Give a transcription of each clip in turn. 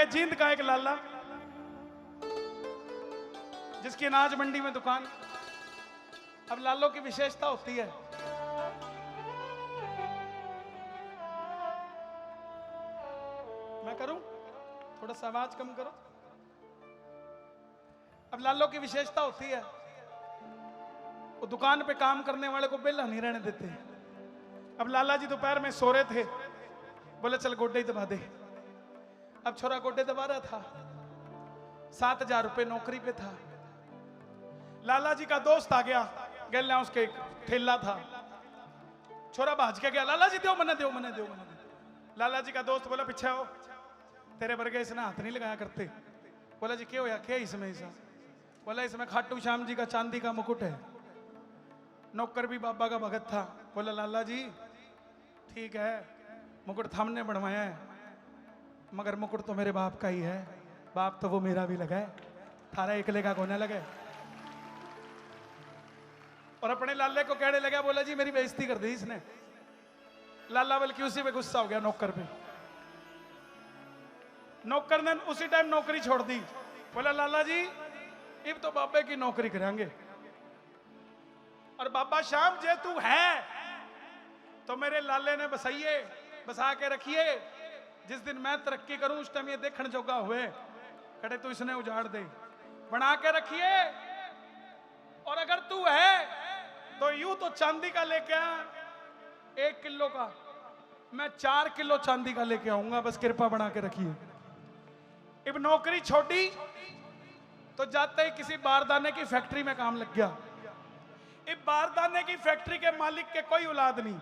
के जींद का एक लाला, जिसकी अनाज मंडी में दुकान। अब लालों की विशेषता होती है, मैं करूं थोड़ा सा आवाज कम करो। अब लालों की विशेषता होती है, वो दुकान पे काम करने वाले को बेला नहीं रहने देते। अब लाला जी दोपहर में सो रहे थे, बोले चल गोड्डे ही दबा दे। अब छोरा गोड्डे दबा रहा था, 7,000 रुपए नौकरी पे था। लाला जी का दोस्त आ गया, गैला उसके एक ठेला था, छोरा भाज के गया, लाला जी दो मने दो मने दो मने। लाला जी का दोस्त बोला पीछे आओ, तेरे वर्गे इसने हाथ नहीं लगाया करते। बोला जी क्या होया, क्या इसमें ऐसा? बोला इसमें खाटू श्याम जी का चांदी का मुकुट है, नौकर भी बाबा का भगत था। बोला लाला जी ठीक है, मुकुट हमने बनवाया है, मगर मुकुट तो मेरे बाप का ही है, बाप तो वो मेरा भी लगा है, थारा एकले का कोने लगे। और अपने लाले को कहने लगा, बोला जी मेरी बेइज्जती कर दी इसने। लाला बल्कि उसी पे गुस्सा हो गया नौकर पे। नौकर ने उसी टाइम नौकरी छोड़ दी। बोला लाला जी अब तो बाबे की नौकरी करेंगे, और बाबा श्याम जे तू है तो मेरे लाले ने बसा के रखिए, जिस दिन मैं तरक्की करूं उस टाइम ये देखने जोगा हुए, कटे तू इसने उजाड़ दे, बना के रखिए। और अगर तू है तो यूं तो चांदी का लेके आ 1 किलो का, मैं 4 किलो चांदी का लेके आऊंगा, बस कृपा बना के रखिए। अब नौकरी छोड़ी तो जाते ही किसी बारदाने की फैक्ट्री में काम लग गया। इस बारदाने की फैक्ट्री के मालिक के कोई औलाद नहीं।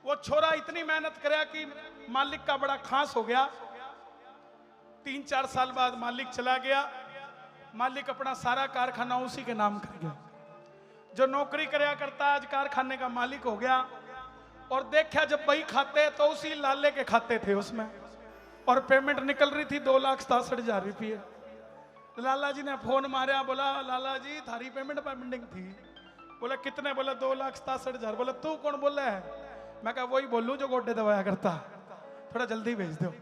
वो छोरा इतनी मेहनत कराया कि मालिक का बड़ा खास हो गया। 3-4 साल बाद मालिक चला गया, मालिक अपना सारा कारखाना उसी के नाम कर गया। जो नौकरी कराया करता आज कारखाने का मालिक हो गया। और देखा जब बही खाते तो उसी लाले के खाते थे उसमें, और पेमेंट निकल रही थी 2,67,000 रुपये। लाला जी ने फोन मारा, बोला लाला जी थारी पेमेंट पेंडिंग थी। बोला कितने? बोला 2,67,000। बोला तू कौन बोला है? मैं कहा वही बोलूं जो गोड्डे दबाया करता, थोड़ा जल्दी भेज दो।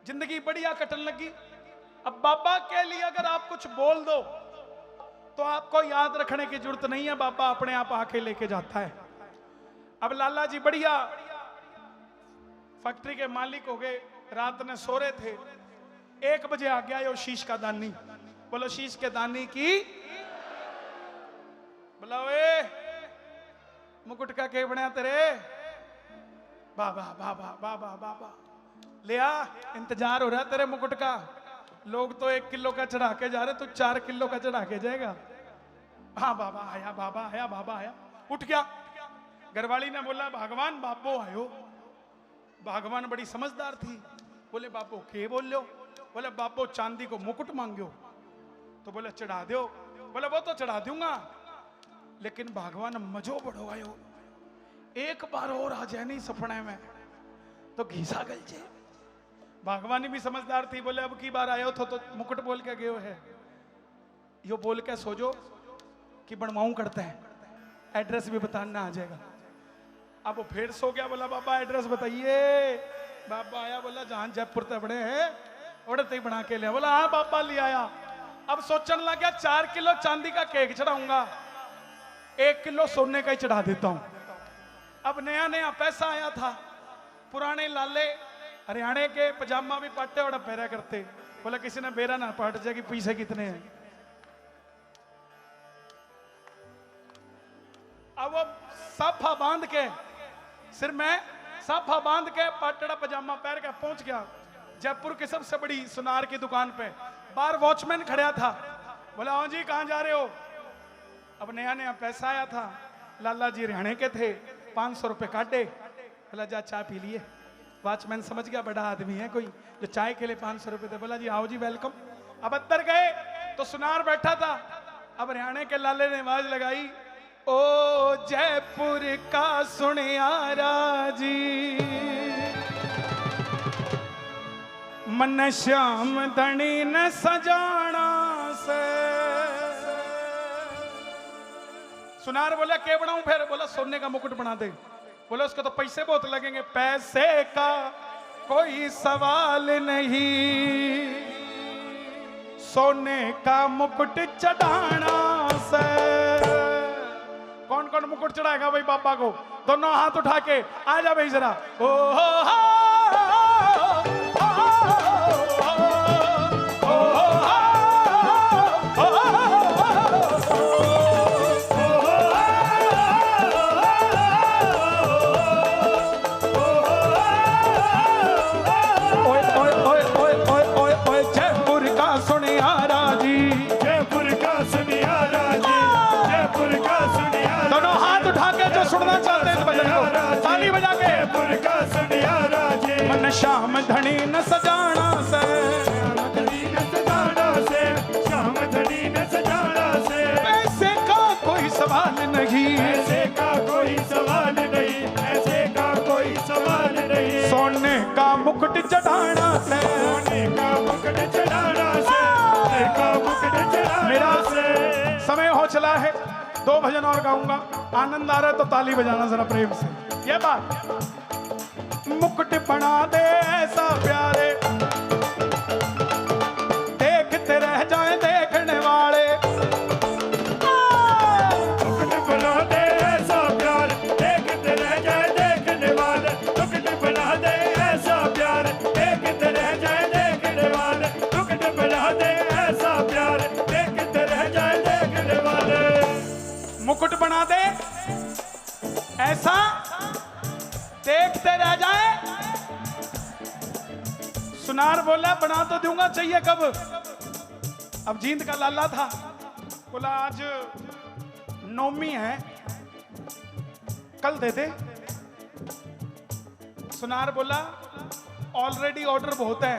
जिंदगी बढ़िया कटन लगी। अब बाबा के लिए अगर आप कुछ बोल दो तो आपको याद रखने की जरूरत नहीं है, बाबा अपने आप आके लेके जाता है। अब लाला जी बढ़िया फैक्ट्री के मालिक हो गए, रात में सो रहे थे, 1 बजे आ गया यो शीश का दानी। बोलो शीश के दानी की, बोला वे मुकुट का के बनया तेरे? बाबा बाबा बाबा बाबा लिया, इंतजार हो रहा तेरे मुकुट का, लोग तो 1 किलो का चढ़ा के जा रहे, तू 4 किलो का चढ़ा के जाएगा। हाँ बाबा आया, बाबा आया, बाबा आया। उठ गया। घरवाली ने बोला भगवान बाबो आयो। भगवान बड़ी समझदार थी, बोले बाबो के बोल लो? बोले बाबो चांदी को मुकुट मांगो। तो बोले चढ़ा दो। बोले वो तो चढ़ा दूंगा, लेकिन भगवान मजो बड़ो आयो, एक बार और आ जाए नहीं सपने में तो घीसा गल जे। भगवान भी समझदार थी, बोले अब की बार आयो तो मुकुट बोल के गयो है, यो बोल के सोजो कि बनवाऊं करते हैं, एड्रेस भी बताना आ जाएगा। अब वो फिर सो गया, बोला बाबा एड्रेस बताइए। बाबा आया, बोला जहां जयपुर ते बड़े हैं उड़ते ही बना के लिया। बोला हाँ बाबा ले आया। अब सोचने लग गया 4 किलो चांदी का केक चढ़ाऊंगा, 1 किलो सोने का ही चढ़ा देता हूं। अब नया नया पैसा आया था, पुराने लाले हरियाणा के पजामा भी पाटे और पैरा करते। बोला किसी ने बेरा ना पाट जाएगी, पैसे कितने हैं? अब वो साफा बांध के सिर में साफा बांध के पाटड़ा पजामा पहन के पहुंच गया जयपुर की सबसे बड़ी सुनार की दुकान पे। बाहर वॉचमैन खड़ा था, बोला हाँ जी कहां जा रहे हो? अब नया नया पैसा आया था, लाला जी हरियाणा के थे, 500 रुपए काटे। बोला जा चाय पी लिए। वॉचमैन समझ गया बड़ा आदमी है कोई, जो चाय के लिए 500 रुपए थे। बोला जी आओ जी वेलकम। अब अंदर गए तो सुनार बैठा था। अब हरियाणा के लाले ने आवाज लगाई, ओ जयपुर का सुनियारा जी, मन श्याम धनी न सजाना से। सुनार बोला के बनाऊं फिर? बोला सोने का मुकुट बना दे। बोला उसको तो पैसे बहुत लगेंगे। पैसे का कोई सवाल नहीं, सोने का मुकुट चढ़ाना से। कौन कौन मुकुट चढ़ाएगा भाई बाबा को? दोनों हाथ उठा के आ जा भाई जरा। ओ हो हो सुनना चाहते हैं भजन को ताली बजा के। मन श्याम धनी न सजाना से, श्याम धनी न सजाना से। ऐसे का कोई सवाल नहीं, ऐसे का कोई सवाल नहीं, ऐसे का कोई सवाल नहीं। सोने का मुकुट चढ़ाना से, सोने का मुकुट चढ़ाना से, सोने का मुकुट चढ़ाना मेरा से। समय हो चला है, 2 भजन और गाऊंगा। आनंद आ रहा है तो ताली बजाना जरा प्रेम से। ये बात मुकुट बना दे ऐसा प्यारे, देखते रह जाए देखने वाले। मुकुट बना दे ऐसा प्यार, देखते रह जाए देखने वाले। मुकुट बना दे ऐसा प्यार, देखते रह जाए देखने वाले। मुकुट बना दे ऐसा प्यार, देखते रह जाए देखने वाले। मुकुट बना दे ऐसा देखते रह जाए। सुनार बोला बना तो दूंगा, चाहिए कब? अब जींद का लाला था, बोला आज नौमी है, कल दे दे। सुनार बोला ऑलरेडी ऑर्डर बहुत है।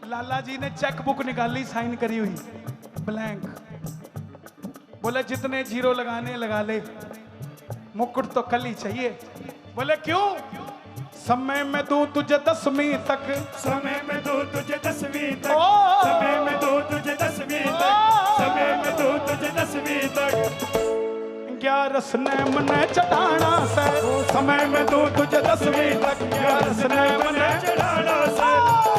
लाला जी ने चेक बुक निकाली, साइन करी हुई ब्लैंक। बोले जितने जीरो लगाने लगा ले, मुकुट तो कल ही चाहिए। बोले क्यों? समय में दूं तुझे 10वीं तक, समय में दूं तुझे 10वीं तक, ओ! समय में दूं तुझे 10वीं तक, समय में दूं तुझे 10वीं तक। 11 ने मने चढ़ाना से, समय में दूं तुझे 10वीं तक, 11 ने मने चढ़ाना से।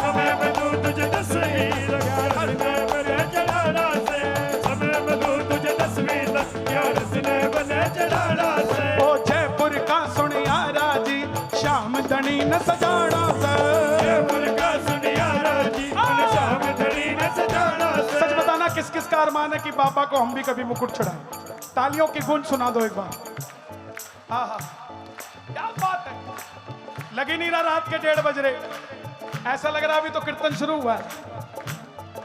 समय में दूं तुझे 10वीं तक, 11 ने मने चढ़ाना से। समय में दूं तुझे 10वीं तक, 11 ने मने चढ़ाना से। ओ जयपुर का सुनिया राजी, श्याम धनी न सजाना से। जयपुर का सुनिया राजी, श्याम धनी न सजाना से। सच बताना किस किस का अरमान है कि बाबा को हम भी कभी मुकुट चढ़ाएं? तालियों की गूंज सुना दो एक बार। हाँ हाँ, क्या बात है। लगी नहीं रहा रात के 1:30 बज रहे, ऐसा लग रहा अभी तो कीर्तन शुरू हुआ है।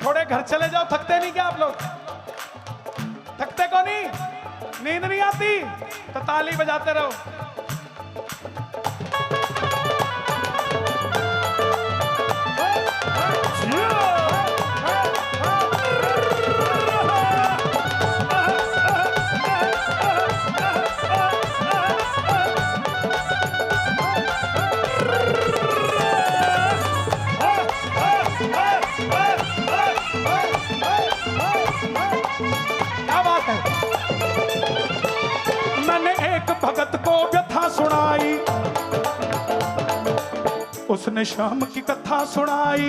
थोड़े घर चले जाओ, थकते नहीं क्या आप लोग? थकते को नहीं? नींद नहीं आती तो ताली बजाते रहो। क्या बात है। मैंने एक भगत को व्यथा सुनाई, उसने शाम की कथा सुनाई।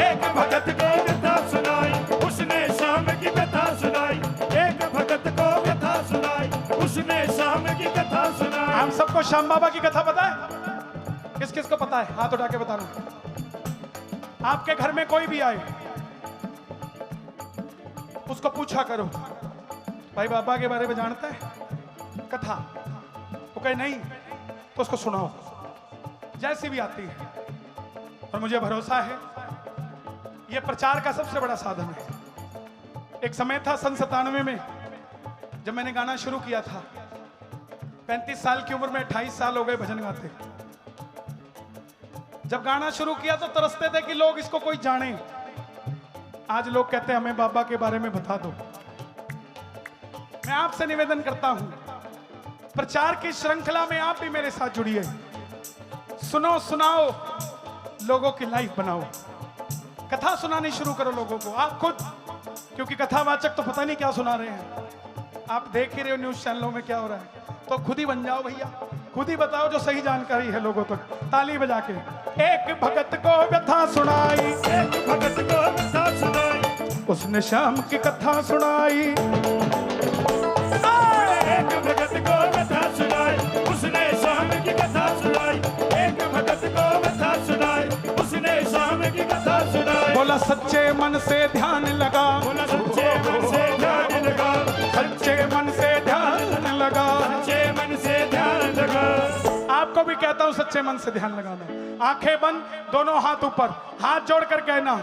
एक भगत को व्यथा सुनाई, उसने शाम की कथा सुनाई। एक भगत को व्यथा सुनाई, उसने शाम की कथा सुनाई। हम सबको श्याम बाबा की कथा पता है? किस किस को पता है? हाथ उठा के बताना। आपके घर में कोई भी आए, उसको पूछा करो भाई बाबा के बारे में जानता है कथा? वो कहे नहीं, तो उसको सुनाओ जैसी भी आती है। और मुझे भरोसा है ये प्रचार का सबसे बड़ा साधन है। एक समय था सन 97 में जब मैंने गाना शुरू किया था। 35 साल की उम्र में 28 साल हो गए भजन गाते। जब गाना शुरू किया तो तरसते थे कि लोग इसको कोई जाने। आज लोग कहते हैं हमें बाबा के बारे में बता दो। मैं आपसे निवेदन करता हूं, प्रचार की श्रृंखला में आप भी मेरे साथ जुड़िए। सुनो, सुनाओ, लोगों की लाइफ बनाओ। कथा सुनानी शुरू करो लोगों को, आप खुद, क्योंकि कथावाचक तो पता नहीं क्या सुना रहे हैं। आप देख ही रहे हो न्यूज चैनलों में क्या हो रहा है, तो खुद ही बन जाओ भैया। खुद ही बताओ जो सही जानकारी है लोगों तक, ताली बजा के। एक भगत को व्यथा सुनाई, एक भगत को व्यथा सुनाई, उसने श्याम की कथा सुनाई। एक भगत को व्यथा सुनाई, उसने श्याम की कथा सुनाई, एक भगत को व्यथा सुनाई, उसने श्याम की कथा सुनाई। बोला सच्चे मन से ध्यान लगा, बोला सच्चे मन से ध्यान लगा, सच्चे मन से ध्यान लगा, सच्चे मन से ध्यान लगा। आपको भी कहता हूं सच्चे मन से ध्यान लगाना। आंखें बंद, दोनों हाथ ऊपर, हाथ जोड़कर कहना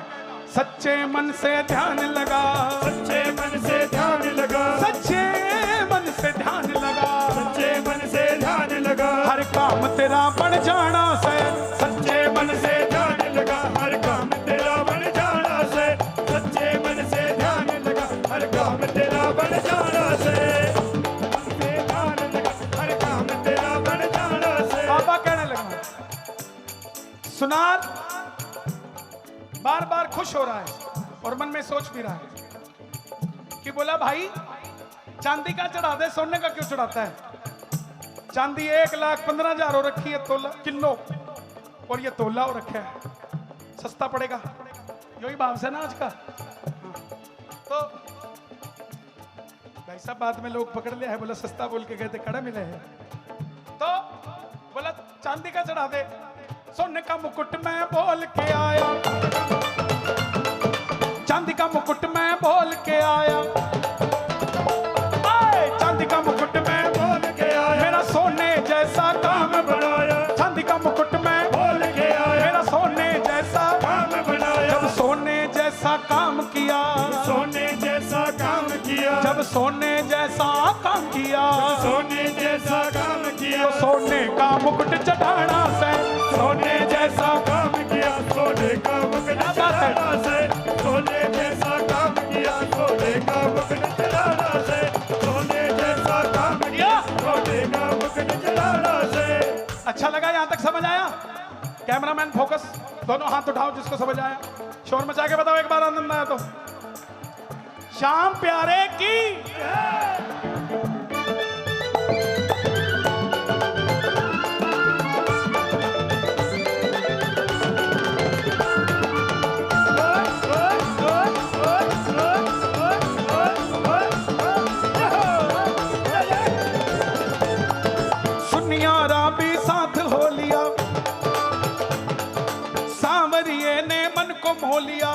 सच्चे मन से ध्यान लगा, सच्चे मन से ध्यान लगा, सच्चे मन से ध्यान लगा, सच्चे मन से ध्यान लगा। हर काम तेरा बन जाना से, सच्चे मन से ध्यान लगा, हर काम तेरा बन जाना से, सच्चे मन से ध्यान लगा, हर काम तेरा बन जाना से, मन से ध्यान लगा, हर काम तेरा बन जाना से। बाबा कहने लगा। सुनार बार बार खुश हो रहा है और मन में सोच भी रहा है कि बोला भाई चांदी का चढ़ा दे, सोने का क्यों चढ़ाता है? चांदी 1,15,000 हो रखी है तोला किलो, और ये तोला हो रखा है, सस्ता पड़ेगा। यही भाव से ना आज का। तो भाई साहब बाद में लोग पकड़ लिया है, बोला सस्ता बोल के गए थे, कड़ा मिले हैं। तो बोला चांदी का चढ़ा दे, सोने का मुकुट मैं बोल के आया, चांदी का मुकुट मैं बोल के आया, चांदी का मुकुट मैं बोल के आया, मेरा सोने जैसा काम बनाया, चांदी का मुकुट मैं बोल के आया, मेरा सोने जैसा काम बनाया। जब सोने जैसा काम किया, सोने जैसा काम किया, जब सोने जैसा काम किया, सोने जैसा काम किया, तो सोने का मुकुट चढ़ाना से, सोने जैसा काम किया, सोने का मुकुट चढ़ाना से, सोने जैसा काम किया, सोने का मुकुट चढ़ाना से, सोने जैसा काम किया, सोने का मुकुट चढ़ाना से। अच्छा लगा? यहां तक समझ आया? कैमरामैन फोकस, दोनों हाथ उठाओ जिसको समझ आया, शोर मचा के बताओ एक बार आनंद आया तो। श्याम प्यारे की सुनियारा भी साथ हो लिया, सांवरिये ने मन को मोह लिया।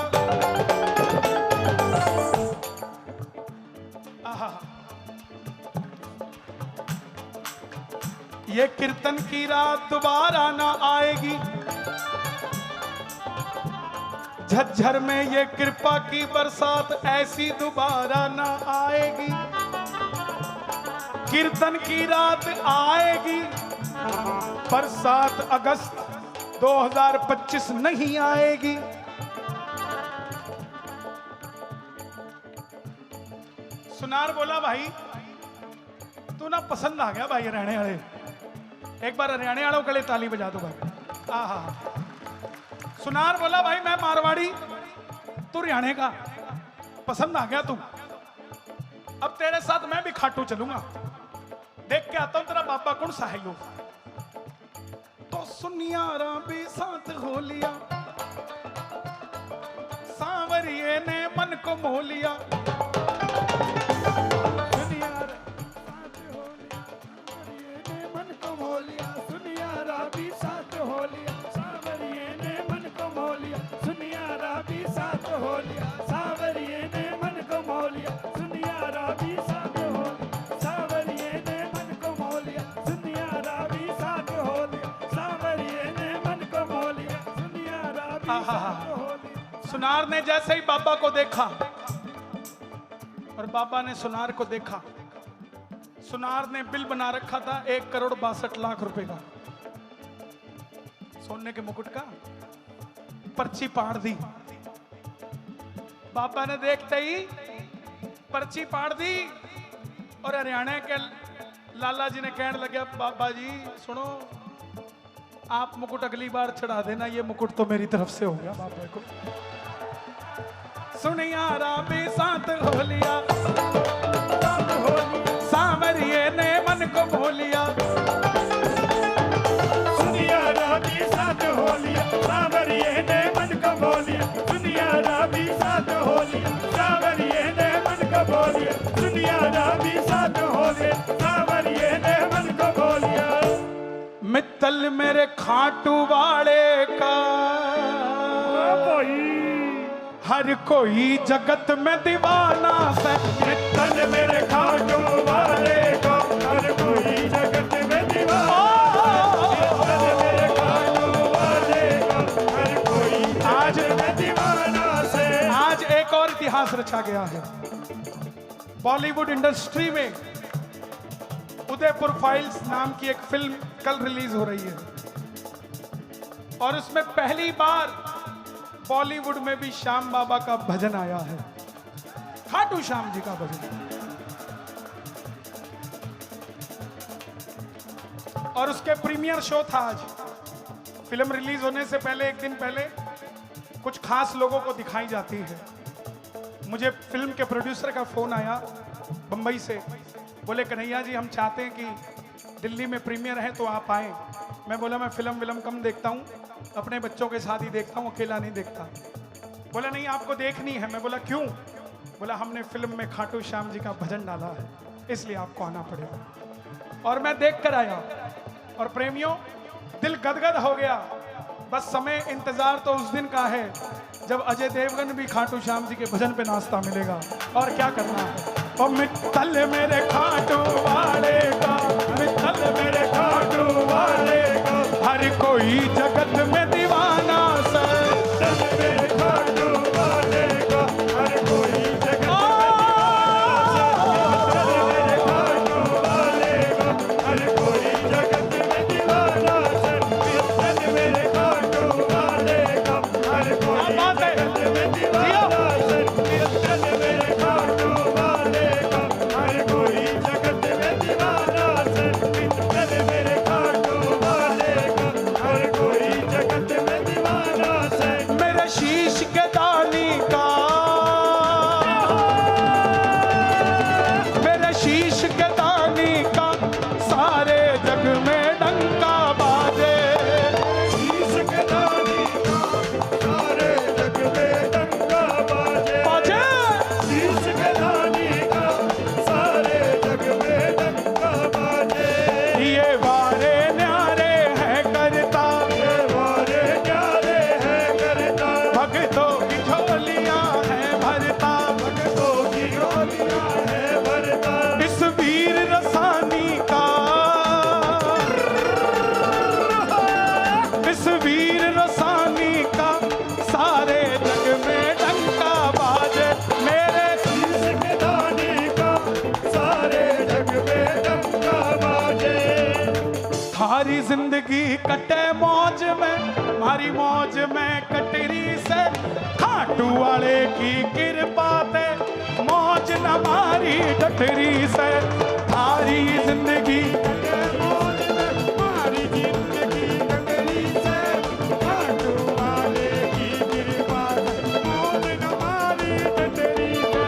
आहा। ये कीर्तन की रात दोबारा ना आएगी, झज्जर में ये कृपा की बरसात ऐसी दोबारा ना आएगी। कीर्तन की रात आएगी पर 7 अगस्त 2025 नहीं आएगी। सुनार बोला भाई तू ना पसंद आ गया भाई हरियाणे वाले, एक बार हरियाणे वालों के लिए ताली बजा दो भाई। आहा। सुनार बोला भाई मैं मारवाड़ी, तू हरियाणे का, पसंद आ गया तू, अब तेरे साथ मैं भी खाटू चलूंगा, देख के आता हूं तेरा बाबा कौन सा है। तो सुनियारा भी साथ हो लिया, सांवरिये ने मन को मोह लिया। सुनियारा साथ हो लिया, सांवरिये ने मन को मोह लिया, सुनियारा भी साथ हो लिया, सांवरिये ने मन को मोह लिया, सुनियारा भी साथ हो लिया, सांवरिये ने मन को मोह लिया, सुनियारा भी साथ हो लिया, सांवरिये ने मन को मोह लिया, सुनियारा भी साथ हो लिया, सांवरिये ने मन को मोह लिया, सुनियारा भी साथ हो लिया। सुनार ने जैसे ही बाबा को देखा और बाबा ने सुनार को देखा, सुनार ने बिल बना रखा था 1,62,00,000 रुपए का, सोने के मुकुट का, पर्ची फाड़ दी। बाबा ने देखते ही पर्ची फाड़ दी और हरियाणा के लाला जी ने कहने लगे बाबा जी सुनो, आप मुकुट अगली बार चढ़ा देना, ये मुकुट तो मेरी तरफ से हो गया बाबा को। सुनियारा भी साथ हो लिया, सांवरिये ने मन को मोह लिया, मित्तल मेरे खाटू वाले का भाई हर कोई जगत में दीवाना है। मित्तल मेरे खाटू वाले का हर कोई जगत में दीवाना है। मित्तल मेरे खाटू वाले का हर कोई आज में दीवाना से। आज एक और इतिहास रचा गया है बॉलीवुड इंडस्ट्री में। उदयपुर फाइल्स नाम की एक फिल्म कल रिलीज हो रही है और उसमें पहली बार बॉलीवुड में भी श्याम बाबा का भजन आया है, खाटू श्याम जी का भजन। और उसके प्रीमियर शो था आज। फिल्म रिलीज होने से पहले एक दिन पहले कुछ खास लोगों को दिखाई जाती है। मुझे फिल्म के प्रोड्यूसर का फोन आया बंबई से, बोले कन्हैया जी हम चाहते हैं कि दिल्ली में प्रीमियर है तो आप आए। मैं बोला मैं फिल्म कम देखता हूँ, अपने बच्चों के साथ ही देखता हूँ, अकेला नहीं देखता। बोला नहीं आपको देखनी है। मैं बोला क्यों? बोला हमने फिल्म में खाटू श्याम जी का भजन डाला है इसलिए आपको आना पड़ेगा। और मैं देख कर आया और प्रेमियों दिल गदगद हो गया। बस समय इंतजार तो उस दिन का है जब अजय देवगन भी खाटू श्याम जी के भजन पे नाश्ता मिलेगा। और क्या करना है। और मित्तल मेरे खाटू वाले का, मित्तल मेरे खाटू वाले का हर कोई जगत में दीवाना से। मित्तल मेरे खाटू वाले का हर कोई जगत में दीवाना से। मित्तल मेरे खाटू वाले का हर कोई जगत में दीवाना से। मित्तल मेरे खाटू वाले का हर कोई जगत में दीवाना से। मित्तल मेरे खाटू वाले का हर कोई जगत में दीवाना से। मेरे शीश के दानी का, मेरे शीश के दानी का सारे जग में डंका बाजे। शीश के दानी का सारे जग में डंका बाजे। बाजे शीश के दानी का सारे जग में डंका बाजे। ये वारे न्यारे है करता, ये वारे न्यारे है करता। भक्तों की झोलियां है भरता। भक्तों की झोलियां है भरता। इस वीर रसानी का, इस वीर रसानी का सारे जग में डंका बाजे। मेरे शीश के दानी का सारे जग में डंका बाजे। थारी जिंदगी कटे मौज में, हमारी मौज में कटरी से। खाटू वाले की कृपा ते मौज न मारी डटरी से। थारी जिंदगी मौज में हमारी जिंदगी कटरी से। खाटू वाले की कृपा से मौज न मारी डटरी से।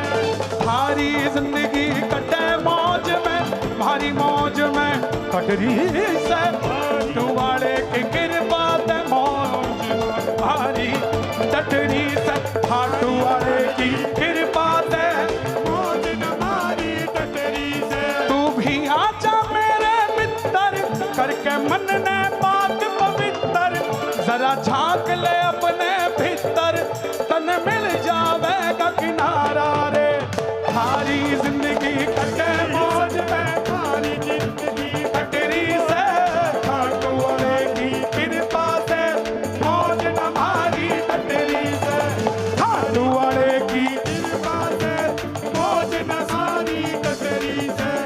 थारी जिंदगी कटे मौज में, हमारी मौज में कटरी से। खाटू वाले की कृपा ते मौज न मारी डटरी से। खाटू वाले की कृपा ते मौज न मारी डटरी से। तू भी आजा मेरे मित्र करके मन ने बात पवित्र। जरा झांक ले अपने भीतर तन मिल जावेगा किनारा।